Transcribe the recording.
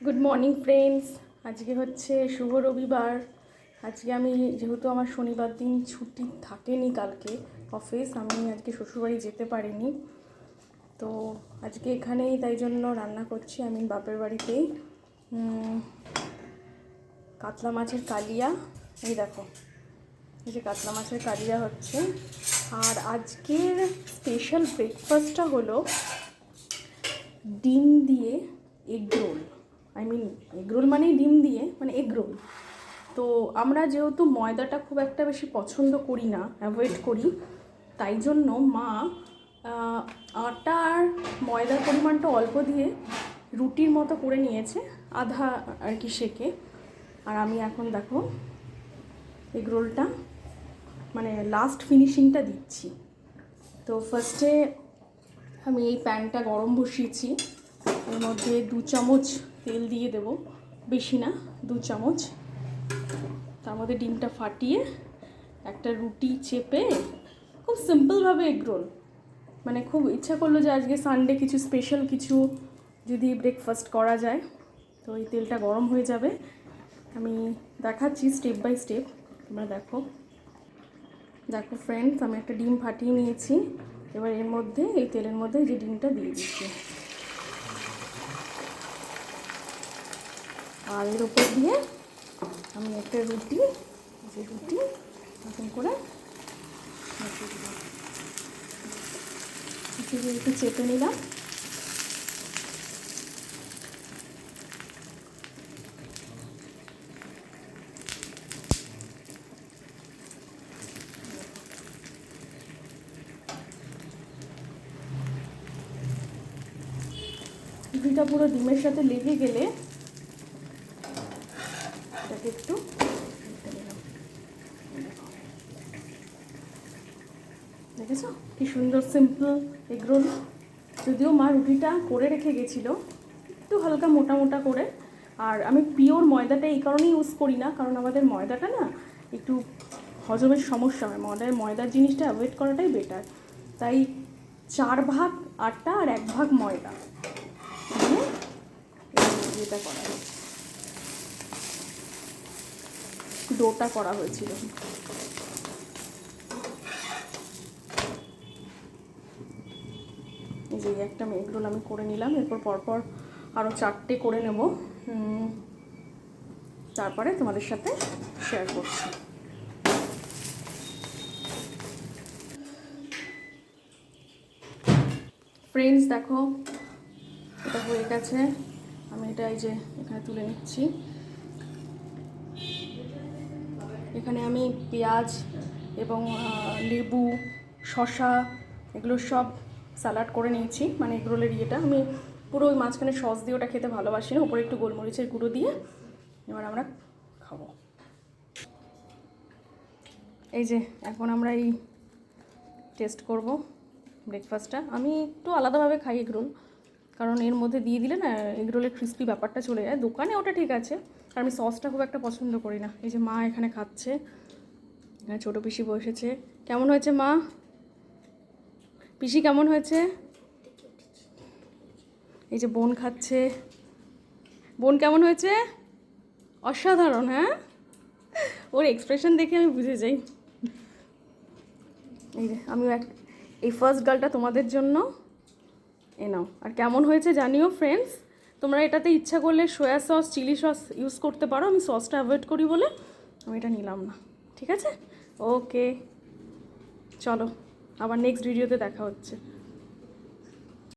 Good morning friends. আজকে হচ্ছে শুভ রবিবার। আজকে আমি যেহেতু আমার শনিবার দিন ছুটি থাকেনি কালকে অফিস, আমি আজকে শ্বশুরবাড়ি যেতে পারিনি। তো আজকে এখানেই তাই জন্য রান্না করছি, আমি বাপের বাড়িতেই। কাতলা মাছের কালিয়া, এই দেখো, এই যে কাতলা মাছের কালিয়া হচ্ছে। আর আজকের স্পেশাল ব্রেকফাস্টটা হলো ডিম দিয়ে এগ রোল। এগ রোল মানেই ডিম দিয়ে, মানে এগ রোল। তো আমরা যেহেতু ময়দাটা খুব একটা বেশি পছন্দ করি না, অ্যাভয়েড করি, তাই জন্য মা আটা আর ময়দার পরিমাণটা অল্প দিয়ে রুটির মতো করে নিয়েছে, আধা আর কি সেকে। আর আমি এখন দেখো এগ রোলটা মানে লাস্ট ফিনিশিংটা দিচ্ছি। তো ফার্স্টে আমি এই প্যানটা গরম বসিয়েছি, এর মধ্যে 2 চামচ তেল দিয়ে দেব, বেশি না, 2 চামচ। তার মধ্যে ডিমটা ফাটিয়ে একটা রুটি চেপে খুব সিম্পলভাবে এগ রোল, মানে খুব ইচ্ছা করলো যে আজকে সানডে কিছু স্পেশাল কিছু যদি ব্রেকফাস্ট করা যায়। তো এই তেলটা গরম হয়ে যাবে, আমি দেখাচ্ছি স্টেপ বাই স্টেপ, তোমরা দেখো। দেখো ফ্রেন্ডস, আমি একটা ডিম ফাটিয়ে নিয়েছি। এবার এর মধ্যে, এই তেলের মধ্যে যে ডিমটা দিয়ে দিচ্ছি, আর এর উপর দিয়ে আমি একটা রুটি, যে রুটি এরকম করে একটু চেপে নিলাম। রুটিটা পুরো ডিমের সাথে লেগে গেলে এটাকে একটু দেখেছো কি সুন্দর সিম্পল এগ রোল। যদিও মা রুটিটা করে রেখে গেছিলো একটু হালকা মোটা মোটা করে। আর আমি পিওর ময়দাটা এই কারণেই ইউজ করি না, কারণ আমাদের ময়দাটা না একটু হজমের সমস্যা হয়, ময়দার জিনিসটা অ্যাভয়েড করাটাই বেটার। তাই 4 ভাগ আটা আর 1 ভাগ ময়দা দিয়ে এটা করা হয়েছে, ডোটা করা হয়েছিল। এই যে একটা এগ রোল আমি করে নিলাম, এরপর পরপর আরও 4টে করে নেব, তারপরে তোমাদের সাথে শেয়ার করছি। ফ্রেন্ডস দেখো, এটা হয়ে গেছে, আমি এটা এই যে এখানে তুলে নিচ্ছি। এখানে আমি পেঁয়াজ এবং লেবু, শসা, এগুলো সব স্যালাড করে নিয়েছি, মানে এগরোলের ইয়েটা। আমি পুরো ওই মাঝখানে সস দিয়ে ওটা খেতে ভালোবাসি না, ওপরে একটু গোলমরিচের গুঁড়ো দিয়ে এবার আমরা খাবো। এই যে এখন আমরা এই টেস্ট করব ব্রেকফাস্টটা। আমি একটু আলাদাভাবে খাই এগরোল, কারণ এর মধ্যে দিয়ে দিলে না এগরোলের ক্রিস্পি ব্যাপারটা চলে যায়। দোকানে ওটা ঠিক আছে, আর আমি সসটা খুব একটা পছন্দ করি না। এই যে মা এখানে খাচ্ছে, এখানে ছোটো পিসি বসেছে। কেমন হয়েছে মা? পিসি কেমন হয়েছে? এই যে বোন খাচ্ছে, বোন কেমন হয়েছে? অসাধারণ, হ্যাঁ, ওর এক্সপ্রেশন দেখে আমি বুঝে যাই। এই যে আমিও এই ফার্স্ট গালটা তোমাদের জন্য, এ নাও। আর কেমন হয়েছে জানিও ফ্রেন্ডস। তোমরা এটাতে ইচ্ছা করলে soya sauce, chilli sauce use করতে পারো, আমি সসটা অ্যাভয়েড করি বলে আমি এটা নিলাম না। ঠিক আছে, ওকে, চলো আবার নেক্সট ভিডিওতে দেখা হচ্ছে।